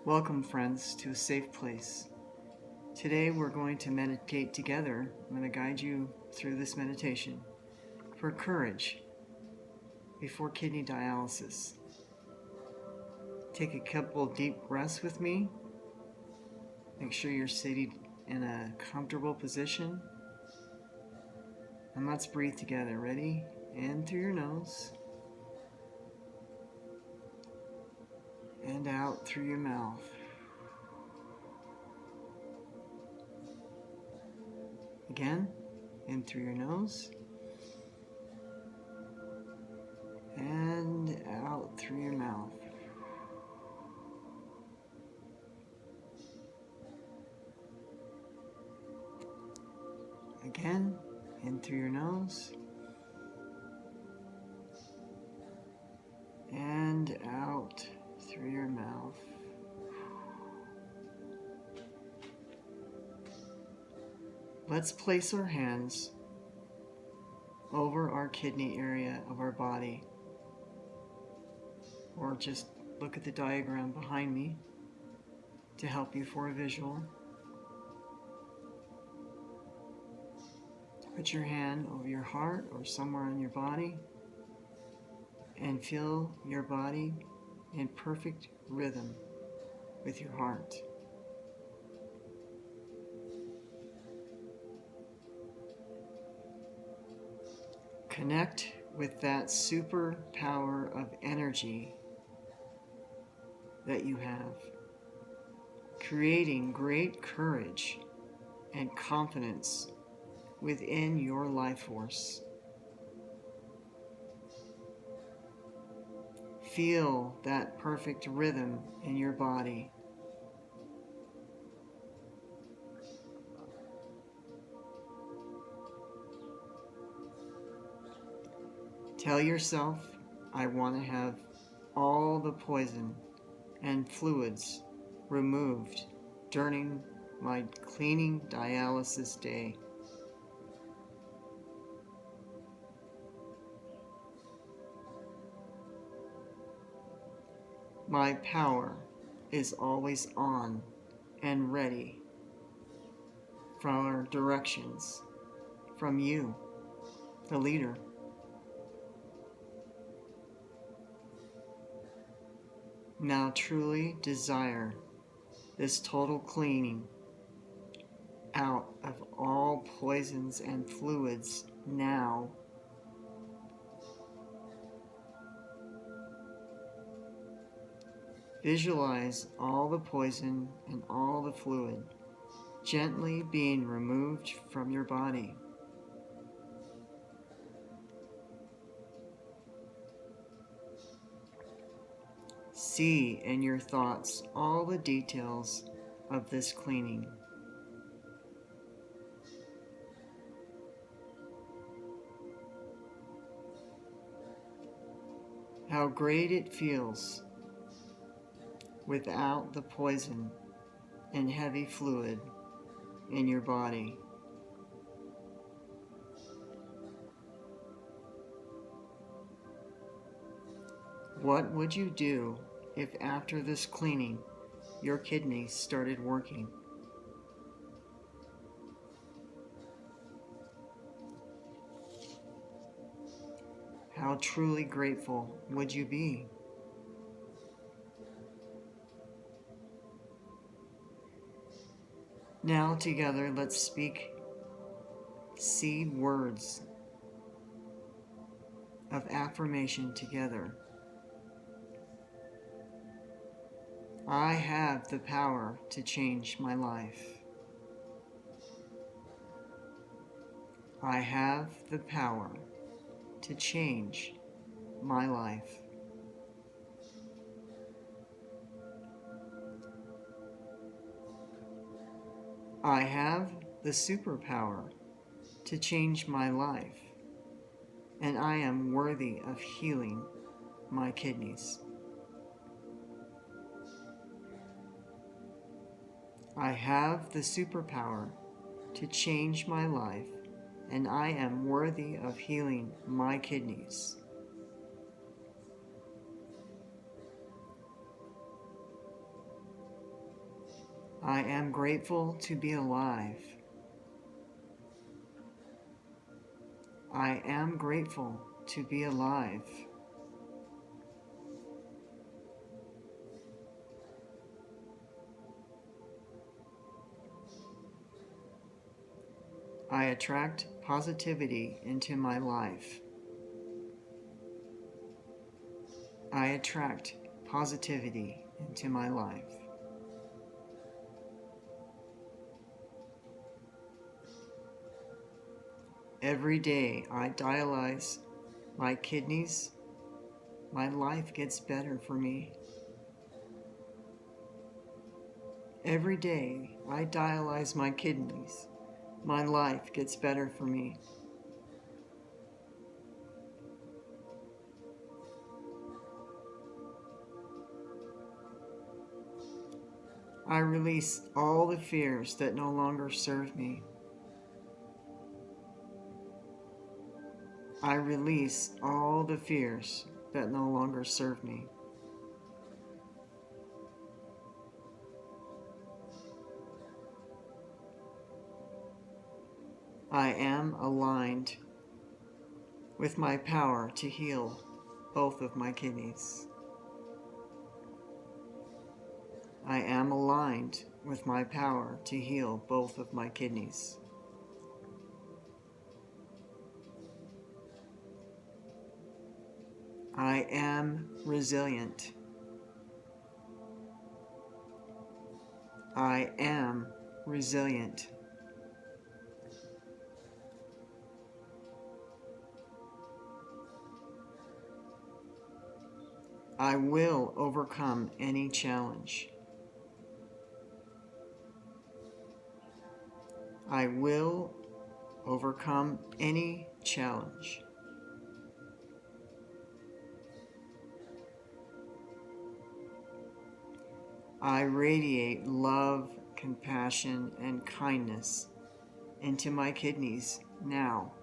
Welcome, friends, to a safe place. Today we're going to meditate together. I'm going to guide you through this meditation for courage before kidney dialysis. Take a couple deep breaths with me. Make sure you're seated in a comfortable position. And let's breathe together. Ready? In through your nose. And out through your mouth. Again, in through your nose. And out through your mouth. Again, in through your nose. And out through your mouth. Let's place our hands over our kidney area of our body, or just look at the diagram behind me to help you for a visual. Put your hand over your heart or somewhere in your body and feel your body in perfect rhythm with your heart. Connect with that superpower of energy that you have, creating great courage and confidence within your life force. Feel that perfect rhythm in your body. Tell yourself, I want to have all the poison and fluids removed during my cleaning dialysis day. My power is always on and ready for directions from you, the leader. Now truly desire this total cleaning out of all poisons and fluids now. Visualize all the poison and all the fluid gently being removed from your body. See in your thoughts all the details of this cleaning. How great it feels without the poison and heavy fluid in your body. What would you do if after this cleaning your kidneys started working? How truly grateful would you be? Now together let's speak seed words of affirmation together. I have the power to change my life. I have the power to change my life. I have the superpower to change my life, and I am worthy of healing my kidneys. I have the superpower to change my life, and I am worthy of healing my kidneys. I am grateful to be alive. I am grateful to be alive. I attract positivity into my life. I attract positivity into my life. Every day I dialyze my kidneys, my life gets better for me. Every day I dialyze my kidneys, my life gets better for me. I release all the fears that no longer serve me. I release all the fears that no longer serve me. I am aligned with my power to heal both of my kidneys. I am aligned with my power to heal both of my kidneys. I am resilient. I am resilient. I will overcome any challenge. I will overcome any challenge. I radiate love, compassion, and kindness into my kidneys now.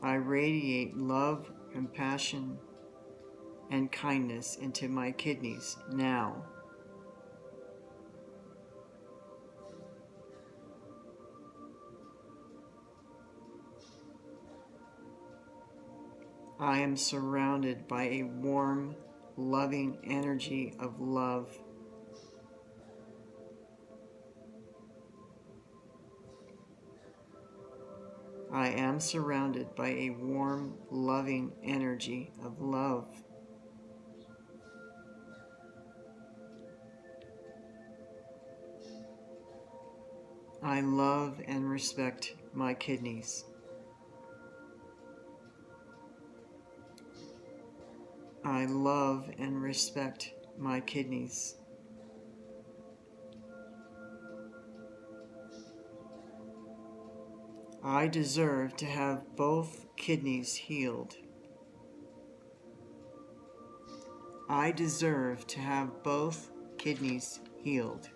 I radiate love, compassion, and kindness into my kidneys now. I am surrounded by a warm, loving energy of love. I am surrounded by a warm, loving energy of love. I love and respect my kidneys. I love and respect my kidneys. I deserve to have both kidneys healed. I deserve to have both kidneys healed.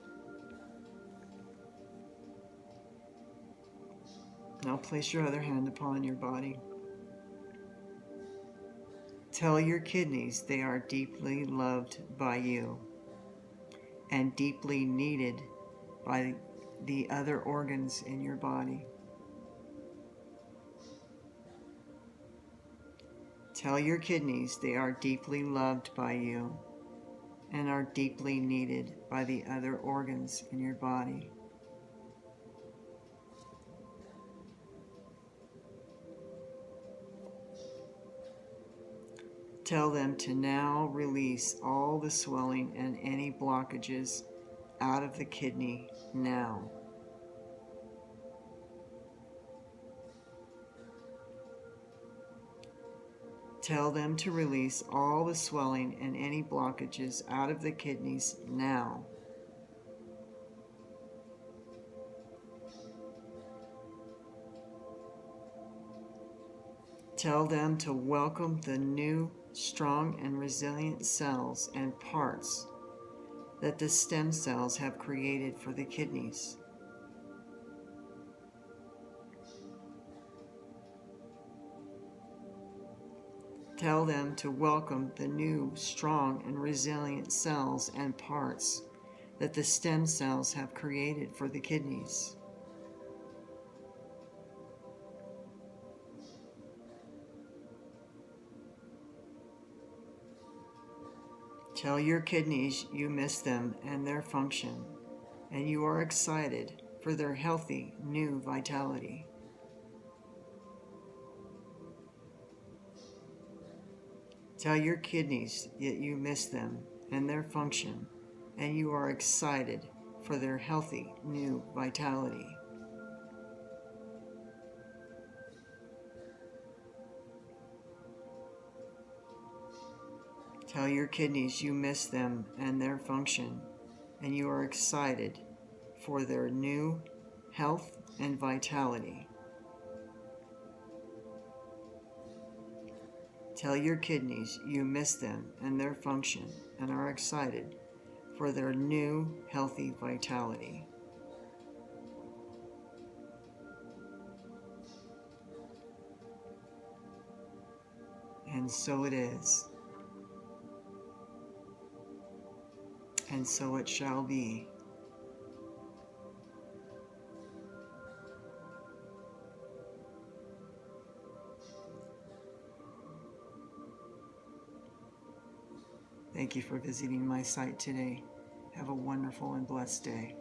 Now place your other hand upon your body. Tell your kidneys they are deeply loved by you and deeply needed by the other organs in your body. Tell your kidneys they are deeply loved by you and are deeply needed by the other organs in your body. Tell them to now release all the swelling and any blockages out of the kidney now. Tell them to release all the swelling and any blockages out of the kidneys now. Tell them to welcome the new, strong and resilient cells and parts that the stem cells have created for the kidneys. Tell them to welcome the new, strong, and resilient cells and parts that the stem cells have created for the kidneys. Tell your kidneys you miss them and their function, and you are excited for their healthy new vitality. Tell your kidneys that you miss them and their function, and you are excited for their healthy new vitality. Tell your kidneys you miss them and their function, and you are excited for their new health and vitality. Tell your kidneys you miss them and their function, and are excited for their new healthy vitality. And so it is. And so it shall be. Thank you for visiting my site today. Have a wonderful and blessed day.